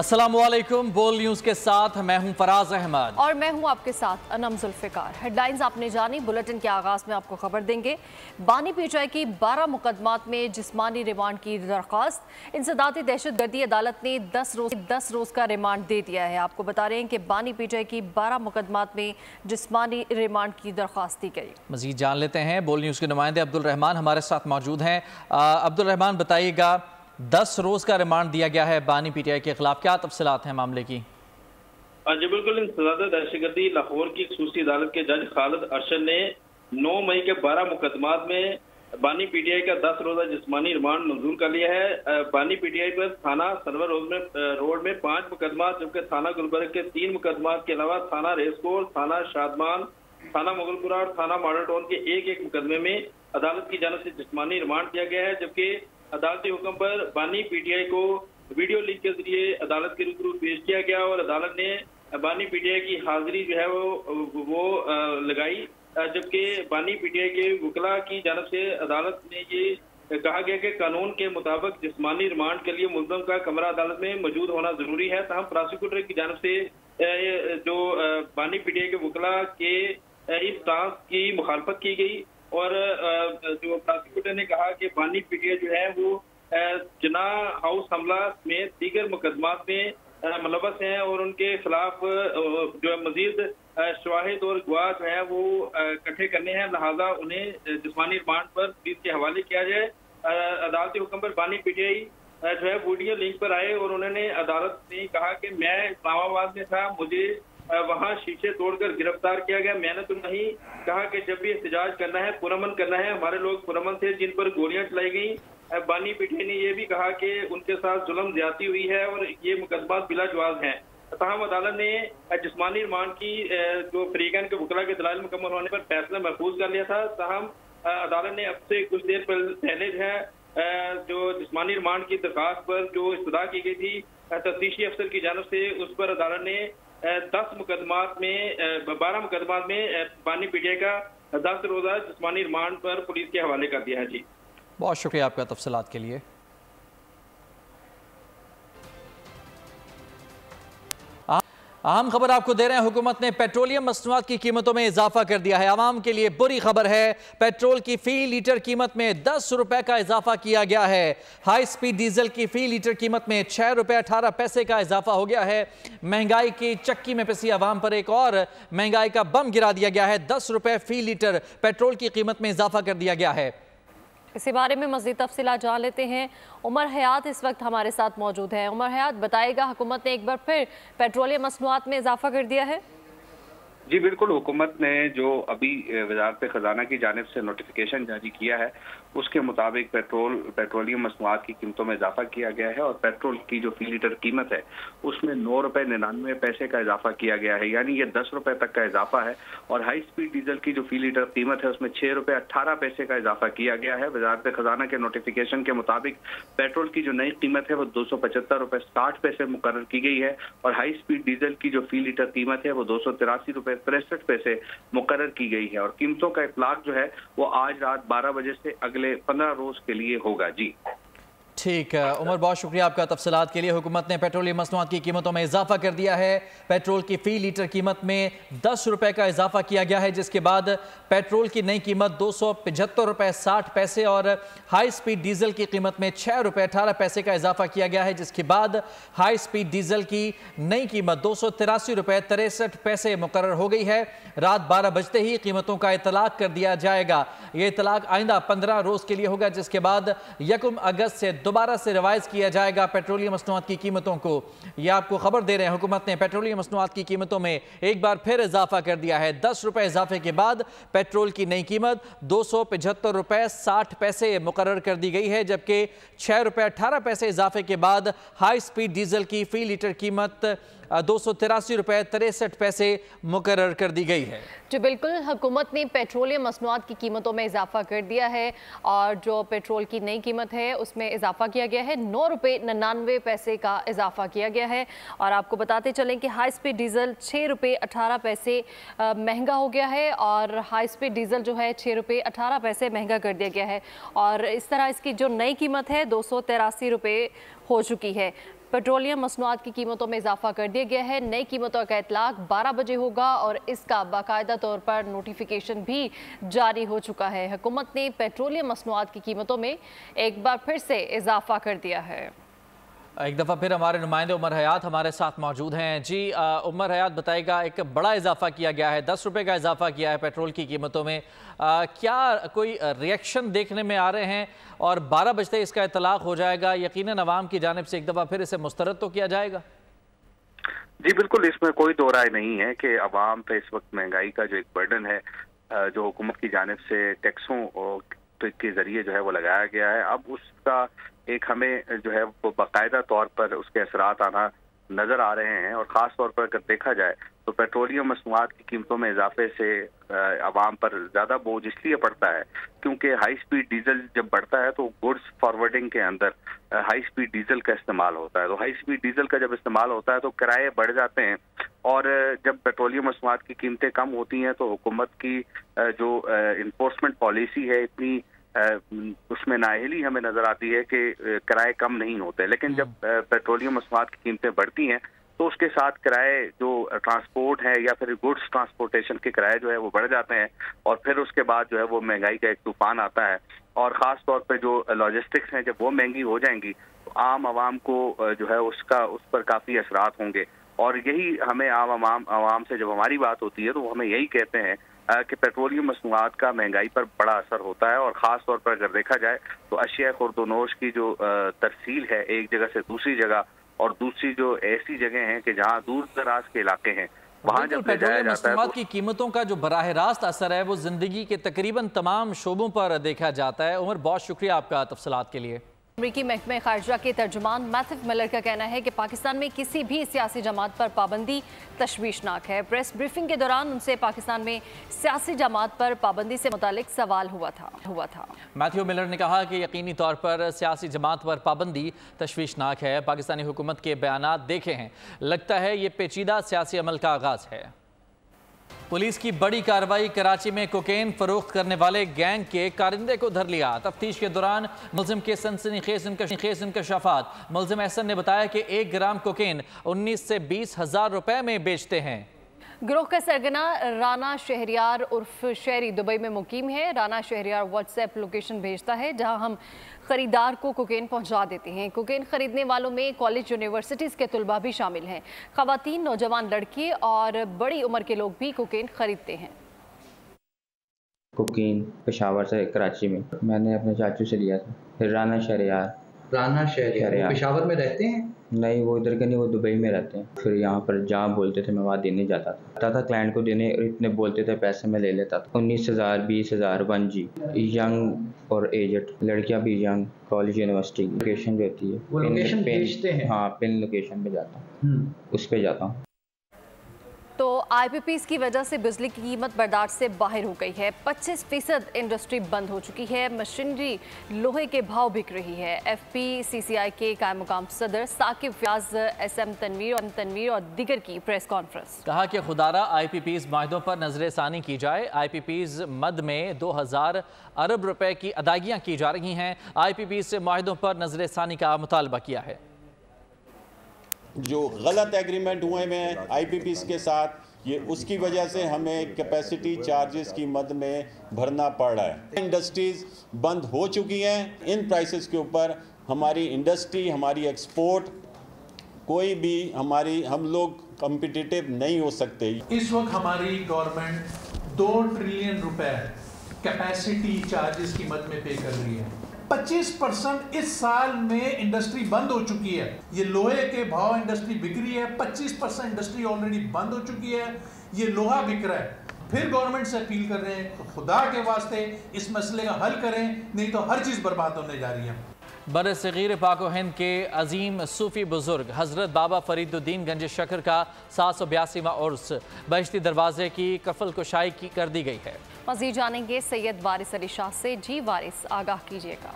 अस्सलामुअलैकुम। बोल न्यूज़ के साथ मैं हूं फराज अहमद और मैं हूं आपके साथ अनम जुल्फिकार। हेडलाइंस आपने जानी, बुलेटिन के आगाज में आपको खबर देंगे। बानी पीटीआई की 12 मुकदमात में जिस्मानी रिमांड की दरख्वास्त। इंसदादी दहशतगर्दी अदालत ने 10 रोज का रिमांड दे दिया है। आपको बता रहे हैं कि बानी पीटीआई की 12 मुकदमात में जिस्मानी रिमांड की दरख्वास्त दी गई। मजीद जान लेते हैं। बोल न्यूज़ के नुमाइंदे अब्दुल रहमान हमारे साथ मौजूद हैं। अब्दुल रहमान, बताइएगा, 10 रोज का रिमांड दिया गया है बानी पीटीआई के खिलाफ, क्या तफसीलात हैं मामले की? जी बिल्कुल, इंसदादी दहशतगर्दी लाहौर की खसूसी अदालत के जज खालिद अरशद ने 9 मई के 12 मुकदमात में बानी पीटीआई का 10 रोजा जिस्मानी रिमांड मंजूर कर लिया है। बानी पीटीआई पर थाना सरवर रोड में 5 मुकदमात, जबकि थाना गुलबर्ग के 3 मुकदमात के अलावा थाना रेसकोर्स, थाना शादमान, थाना मुगलपुरा और थाना मॉडल टाउन के एक मुकदमे में अदालत की जानिब से जिस्मानी रिमांड दिया गया है। जबकि अदालती हुक्म पर बानी पीटीआई को वीडियो लिंक के जरिए अदालत के रूबरू पेश किया गया और अदालत ने बानी पीटीआई की हाजिरी जो है वो लगाई। जबकि बानी पीटीआई के वकला की जानिब से अदालत ने ये कहा गया कि कानून के मुताबिक जिस्मानी रिमांड के लिए मुल्ज़म का कमरा अदालत में मौजूद होना जरूरी है। तहम प्रोसिक्यूटर की जानिब से जो बानी पीटीआई के वकला के इस स्टांस की मुखालफत की गई और जो प्रोसिक्यूटर ने कहा कि बानी पीटीआई जो है वो जना हाउस हमला में दीगर मुकदमात में मुलव्वस हैं और उनके खिलाफ जो मजीद शवाहिद और गवाह जो है वो इकट्ठे करने हैं, लिहाजा उन्हें जिस्मानी रिमांड पर पुलिस के हवाले किया जाए। अदालती हुक्म पर बानी पीटीआई जो है वीडियो लिंक पर आए और उन्होंने अदालत ने कहा कि मैं इस्लामाबाद में था, मुझे वहाँ शीशे तोड़कर गिरफ्तार किया गया। मैंने तो नहीं कहा कि जब भी एहतजाज करना है, पुरअमन करना है। हमारे लोग पुरअमन थे जिन पर गोलियां चलाई गई। बानी पीटीआई ने यह भी कहा कि उनके साथ जुल्म ज्यादती हुई है और ये मुकदमा बिला जवाज हैं। तहम अदालत ने जिस्मानी रिमांड की जो फरीकैन के वकला के दलाइल मुकम्मल होने पर फैसला महफूज कर लिया था। तहम अदालत ने अब से कुछ देर पहले जो है जो जिस्मानी रिमांड की दरखास्त पर जो इस्तदा की गई थी तफ्तीशी अफसर की जानिब से, उस पर अदालत ने 12 मुकदमात में बानी पीटीआई का 10 रोजा जिस्मानी रिमांड पर पुलिस के हवाले कर दिया है। जी बहुत शुक्रिया आपका तफसीलात के लिए। अहम खबर आपको दे रहे हैं। हुकूमत ने पेट्रोलियम मसनूआत की कीमतों में इजाफा कर दिया है। आवाम के लिए बुरी खबर है। पेट्रोल की फी लीटर कीमत में 10 रुपए का इजाफा किया गया है। हाई स्पीड डीजल की फी लीटर कीमत में 6 रुपए 18 पैसे का इजाफा हो गया है। महंगाई की चक्की में पिसी आवाम पर एक और महंगाई का बम गिरा दिया गया है। 10 रुपए फी लीटर पेट्रोल की कीमत में इजाफा कर दिया गया है। इसी बारे में मज़ीद तफसीलात जान लेते हैं। उमर हयात इस वक्त हमारे साथ मौजूद है। उमर हयात, बताएगा, हुकूमत ने एक बार फिर पेट्रोलियम मसनूआत में इजाफा कर दिया है? जी बिल्कुल, हुकूमत ने जो अभी वज़ारत ख़ज़ाना की जानिब से नोटिफिकेशन जारी किया है उसके मुताबिक पेट्रोलियम मसनूआत की कीमतों में इजाफा किया गया है और पेट्रोल की जो फी लीटर कीमत है उसमें 9 रुपए 99 पैसे का इजाफा किया गया है, यानी ये 10 रुपए तक का इजाफा है। और हाई स्पीड डीजल की जो फी लीटर कीमत है उसमें 6 रुपए 18 पैसे का इजाफा किया गया है। वज़ारत ख़ज़ाना के नोटिफिकेशन के मुताबिक पेट्रोल की जो नई कीमत है वो 275 रुपए 60 पैसे मुकर्रर की गई है और हाई स्पीड डीजल की जो फी लीटर कीमत है वो 283 रुपए 63 पैसे मुकर्रर की गई है। और कीमतों का इतलाक जो है वो आज रात 12 बजे से अगले 15 रोज के लिए होगा। जी ठीक है उमर, बहुत शुक्रिया आपका तफसीलात के लिए। हुकूमत ने पेट्रोलियम मसनूआत की कीमतों में इजाफा कर दिया है। पेट्रोल की फी लीटर कीमत में 10 रुपए का इजाफा किया गया है, जिसके बाद पेट्रोल की नई कीमत 275 रुपए 60 पैसे और हाई स्पीड डीजल की कीमत में 6 रुपए 18 पैसे का इजाफा किया गया है, जिसके बाद हाई स्पीड डीजल की नई कीमत 283 रुपए 63 पैसे मुकर्रर हो गई है। रात 12 बजते ही कीमतों का इतलाक कर दिया जाएगा। ये इतलाक आइंदा 15 रोज के लिए होगा, जिसके बाद 1 अगस्त से दोबारा से रिवाइज किया जाएगा पेट्रोलियम मसनूआत की कीमतों को। यह आपको खबर दे रहे हैं, हुकूमत ने पेट्रोलियम मसनूआत की कीमतों में एक बार फिर इजाफा कर दिया है। 10 रुपए इजाफे के बाद पेट्रोल की नई कीमत 275 रुपए 60 पैसे मुकर्रर कर दी गई है, जबकि 6 रुपए 18 पैसे इजाफे के बाद हाई स्पीड डीजल की फी लीटर कीमत 283 रुपए 63 पैसे मुकर्रर कर दी गई है। जी बिल्कुल, हुकूमत ने पेट्रोलियम मसनूआत की कीमतों में इजाफा कर दिया है और जो पेट्रोल की नई कीमत है उसमें इजाफा किया गया है। 9 रुपये 99 पैसे का इजाफा किया गया है। और आपको बताते चलें कि हाई स्पीड डीजल 6 रुपये 18 पैसे महंगा हो गया है और हाई स्पीड डीजल जो है 6 रुपये 18 पैसे महंगा कर दिया गया है। और इस तरह इसकी जो नई कीमत है 283 रुपये हो चुकी है। पेट्रोलियम मसनूआत की कीमतों में इजाफा कर दिया गया है। नई कीमतों का इतलाक 12 बजे होगा और इसका बाकायदा तौर पर नोटिफिकेशन भी जारी हो चुका है। हुकूमत ने पेट्रोलियम मसनूआत की कीमतों में एक बार फिर से इजाफा कर दिया है। एक दफ़ा फिर हमारे नुमाइंदे उमर हयात हमारे साथ मौजूद हैं। जी उमर हयात बताएगा, एक बड़ा इजाफा किया गया है, 10 रुपये का इजाफा किया है पेट्रोल की कीमतों में। क्या कोई रिएक्शन देखने में आ रहे हैं और 12 बजते इसका इतलाक हो जाएगा? यकीनन अवाम की जानिब से एक दफ़ा फिर इसे मुस्तरद तो किया जाएगा? जी बिल्कुल, इसमें कोई दो राय नहीं है कि अवाम पे इस वक्त महंगाई का जो एक बर्डन है जो हुकूमत की जानिब से टैक्सों के जरिए जो है वो लगाया गया है, अब उसका एक हमें जो है वो बाकायदा तौर पर उसके असरात आना नजर आ रहे हैं। और ख़ास तौर पर अगर देखा जाए तो पेट्रोलियम मसनूआत की कीमतों में इजाफे से आवाम पर ज़्यादा बोझ इसलिए पड़ता है क्योंकि हाई स्पीड डीजल जब बढ़ता है तो गुड्स फॉरवर्डिंग के अंदर हाई स्पीड डीजल का इस्तेमाल होता है। तो हाई स्पीड डीजल का जब इस्तेमाल होता है तो किराए बढ़ जाते हैं और जब पेट्रोलियम मसनूआत की कीमतें कम होती हैं तो हुकूमत की जो इन्फोर्समेंट पॉलिसी है इतनी उसमें नाअहली हमें नजर आती है कि किराए कम नहीं होते। लेकिन जब पेट्रोलियम मसनूआत की कीमतें बढ़ती हैं तो उसके साथ किराए जो ट्रांसपोर्ट है या फिर गुड्स ट्रांसपोर्टेशन के किराए जो है वो बढ़ जाते हैं और फिर उसके बाद जो है वो महंगाई का एक तूफान आता है। और ख़ास तौर पे जो लॉजिस्टिक्स हैं जब वो महंगी हो जाएंगी तो आम आवाम को जो है उस पर काफ़ी असरात होंगे। और यही हमें आवाम से जब हमारी बात होती है तो वो हमें यही कहते हैं कि पेट्रोलियम मसनूआत का महंगाई पर बड़ा असर होता है। और ख़ास तौर पर अगर देखा जाए तो अशिया खुर्दोनोश की जो तरसील है एक जगह से दूसरी जगह, और दूसरी जो ऐसी जगह हैं कि जहाँ दूर दराज के इलाके हैं वहाँ जब ले जाया जाता है की कीमतों का जो बराह रास्त असर है वो जिंदगी के तकरीबन तमाम शोबों पर देखा जाता है। उमर, बहुत शुक्रिया आपका तफसीलात के लिए। अमरीकी महकमे खारजा के तर्जुमान मैथ्यू मिलर का कहना है कि पाकिस्तान में किसी भी सियासी जमात पर पाबंदी तशवीशनाक है। प्रेस ब्रीफिंग के दौरान उनसे पाकिस्तान में सियासी जमात पर पाबंदी से मुतालिक सवाल हुआ था। मैथ्यू मिलर ने कहा कि यकीनी तौर पर सियासी जमात पर पाबंदी तशवीशनाक है। पाकिस्तानी हुकूमत के बयानात देखे हैं, लगता है ये पेचीदा सियासी अमल का आगाज है। पुलिस की बड़ी कार्रवाई, कराची में कोकेन फरोख्त करने वाले गैंग के कारिंदे को धर लिया। तफ्तीश के दौरान मुलजिम के सनसनीखेज इंकशाफात। मुलजिम एहसन ने बताया कि 1 ग्राम कोकेन 19 से 20 हज़ार रुपए में बेचते हैं। गिरोह का सरगना राना शहरियार उर्फ शहरी दुबई में मुकीम है। राना शहरियार व्हाट्सएप लोकेशन भेजता है जहां हम खरीदार को कोकेन पहुंचा देते हैं। कोकेन खरीदने वालों में कॉलेज यूनिवर्सिटीज़ के तुलबा भी शामिल हैं। ख़वातीन, नौजवान लड़के और बड़ी उम्र के लोग भी कोकेन खरीदते हैं। कोकेन पेशावर से कराची में मैंने अपने चाचू से लिया था। फिर राना शहरियार पेशावर में रहते हैं? नहीं, वो इधर के नहीं, वो दुबई में रहते हैं। फिर यहाँ पर जहाँ बोलते थे मैं वहाँ देने जाता था क्लाइंट को देने, इतने बोलते थे पैसे में ले लेता था। 19,000 20,000 1G। यंग और एजेड लड़कियाँ भी यंग, कॉलेज यूनिवर्सिटी की लोकेशन जो होती है वो लोकेशन भेजते हैं। हाँ, पिन लोकेशन पे जाता हूँ, उस पर जाता हूँ। तो IPPs की वजह से बिजली की कीमत बर्दाश्त से बाहर हो गई है। 25% इंडस्ट्री बंद हो चुकी है। मशीनरी, लोहे के भाव बिक रही है। FPCCI के कायम मुकाम सदर साकिब फयाज SM तनवीर और दीगर की प्रेस कॉन्फ्रेंस। कहा कि खुदारा IPPs माहिदों पर नजरसानी की जाए। IPPs मद में 2000 अरब रुपए की अदायगियाँ की जा रही हैं। IPPs से माहिदों पर नजरसानी का मुतालबा किया है। जो गलत एग्रीमेंट हुए हैं IPPs के साथ, ये उसकी वजह से हमें कैपेसिटी चार्जेस की मद में भरना पड़ रहा है। इंडस्ट्रीज बंद हो चुकी हैं। इन प्राइसेस के ऊपर हमारी इंडस्ट्री, हमारी एक्सपोर्ट, कोई भी हम लोग कम्पिटिटिव नहीं हो सकते। इस वक्त हमारी गवर्नमेंट 2 ट्रिलियन रुपए कैपेसिटी चार्जेस की मद में पे कर रही है। 25% इस साल में इंडस्ट्री बंद हो चुकी है। ये लोहे के भाव इंडस्ट्री बिक रही है, 25% इंडस्ट्री ऑलरेडी बंद हो चुकी है। ये लोहा बिक रहा है। फिर गवर्नमेंट से अपील कर रहे हैं, खुदा के वास्ते इस मसले का हल करें, नहीं तो हर चीज़ बर्बाद होने जा रही है। बरसगीर पाक व हिंद के अजीम सूफी बुजुर्ग हज़रत बाबा फरीदुद्दीन गंज शकर का 782वां उर्स बहिश्ती दरवाजे की कफल कुशाई कर दी गई है। मज़ीद जानेंगे सैयद वारिस अली शाह से। जी वारिस, आगाह कीजिएगा।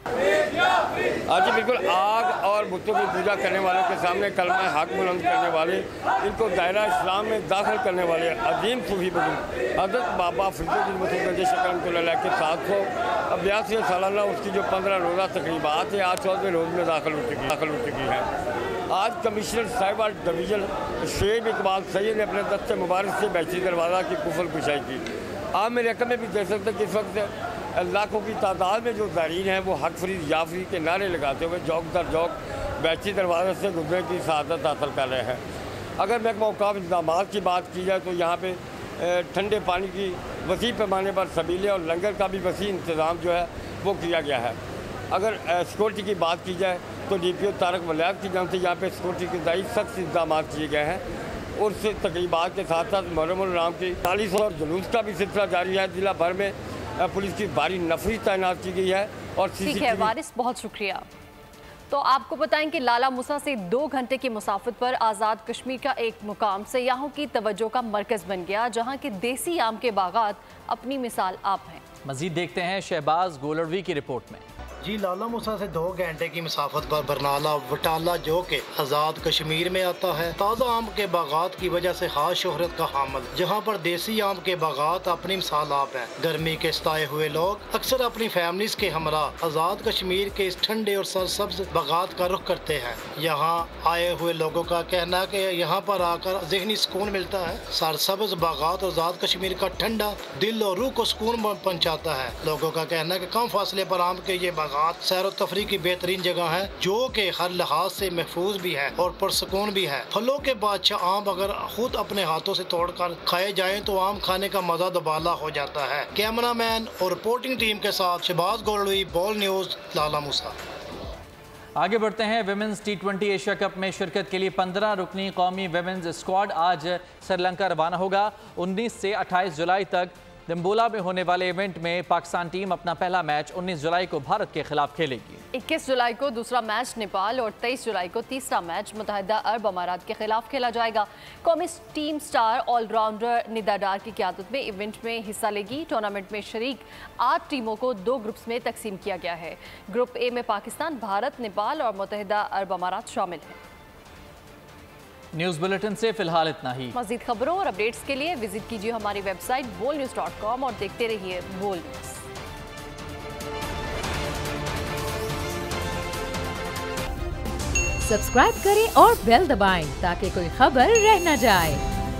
आज बिल्कुल आग और बुतों की पूजा करने वालों के सामने कलमा हक बुलंद करने वाले, इनको दायरा इस्लाम में दाखिल करने वाले अजीम सूफी बुजुर्ग हज़रत बाबा फरीदुद्दीन गंज शकर के 782 अभ्यास से सालाना उसकी जो 15 रोज़ा तकरीबात है आज 14वें रोज़ में दाखिल हो चुकी है। आज कमिश्नर साहिबा डिवीज़न शेब इकबाल सैयद ने अपने दस्ते मुबारक से बैची दरवाज़ा की कुफल कुशाई की। आप मेरे रकम में भी देख सकते हैं कि इस वक्त लाखों की तादाद में जो ज़ायरीन हैं वो हक फरीद याफरी के नारे लगाते हुए चौक दर चौक बैची दरवाज़े से गुजरने की सआदत हासिल कर रहे हैं। अगर महकमा औक़ाफ़ इंतज़ाम की बात की जाए तो यहाँ पे ठंडे पानी की वसी पैमाने पर सबीले और लंगर का भी वसी इंतज़ाम जो है वो किया गया है। अगर सिक्योरिटी की बात की जाए तो DPO तारक वलायत की जान से यहाँ पे सिक्योरिटी के दाई सख्त इंतजाम किए गए हैं। और उससे तकरीबात के साथ साथ मुहर्रम राम की 40 और जुलूस का भी सिलसिला जारी है। जिला भर में पुलिस की भारी नफरी तैनात की गई है। और ठीक है वारिस, बहुत शुक्रिया। तो आपको बताएं कि लाला मूसा से 2 घंटे की मुसाफत पर आज़ाद कश्मीर का एक मुकाम सयाहों की तवज्जो का मरकज़ बन गया, जहां के देसी आम के बागात अपनी मिसाल आप हैं। मजीद देखते हैं शहबाज गोलरवी की रिपोर्ट में। जी, लाला मूसा से 2 घंटे की मुसाफत पर बरनाला वटाला जो के आज़ाद कश्मीर में आता है, ताज़ा आम के बागात की वजह से खास शोहरत का हामिल, जहाँ पर देसी आम के बागात अपनी मिसाल आप है। गर्मी के सताए हुए लोग अक्सर अपनी फैमिलीज के हमरा आज़ाद कश्मीर के इस ठंडे और सरसब्ज बागात का रुख करते हैं। यहाँ आए हुए लोगों का कहना है कि यहाँ पर आकर ज़हनी सुकून मिलता है। सरसब्ज बागात आज़ाद कश्मीर का ठंडा दिल और रूह को सुकून पहुँचाता है। लोगों का कहना है कि कम फासले पर आम के ये सैर और तफरी की बेहतरीन जगह है, जो कि हर लिहाज से महफूज भी है और पुरसकून भी है। फलों के बादशाह आम अगर खुद अपने हाथों से तोड़कर खाए जाएं तो आम खाने का मजा दोबाला हो जाता है। कैमरामैन और रिपोर्टिंग टीम के साथ शहबाज गोलवी, बोल न्यूज, लाला मूसा। आगे बढ़ते हैं। विमेंस T20 एशिया कप में शिरकत के लिए 15 रुकनी कौमी विमेंस स्क्वाड आज श्रीलंका रवाना होगा। 19 से 28 जुलाई तक दिम्बोला में होने वाले इवेंट में पाकिस्तान टीम अपना पहला मैच 19 जुलाई को भारत के खिलाफ खेलेगी। 21 जुलाई को दूसरा मैच नेपाल और 23 जुलाई को तीसरा मैच मुत्तहिदा अरब अमारात के खिलाफ खेला जाएगा। कौमी टीम स्टार ऑलराउंडर निदा डार की क़यादत में इवेंट में हिस्सा लेगी। टूर्नामेंट में शरीक 8 टीमों को 2 ग्रुप्स में तकसीम किया गया है। ग्रुप ए में पाकिस्तान, भारत, नेपाल और मुत्तहिदा अरब अमारात शामिल हैं। न्यूज़ बुलेटिन से फिलहाल इतना ही। मज़ीद खबरों और अपडेट्स के लिए विजिट कीजिए हमारी वेबसाइट bolnews.com और देखते रहिए बोल न्यूज़। सब्सक्राइब करें और बेल दबाएं ताकि कोई खबर रह न जाए।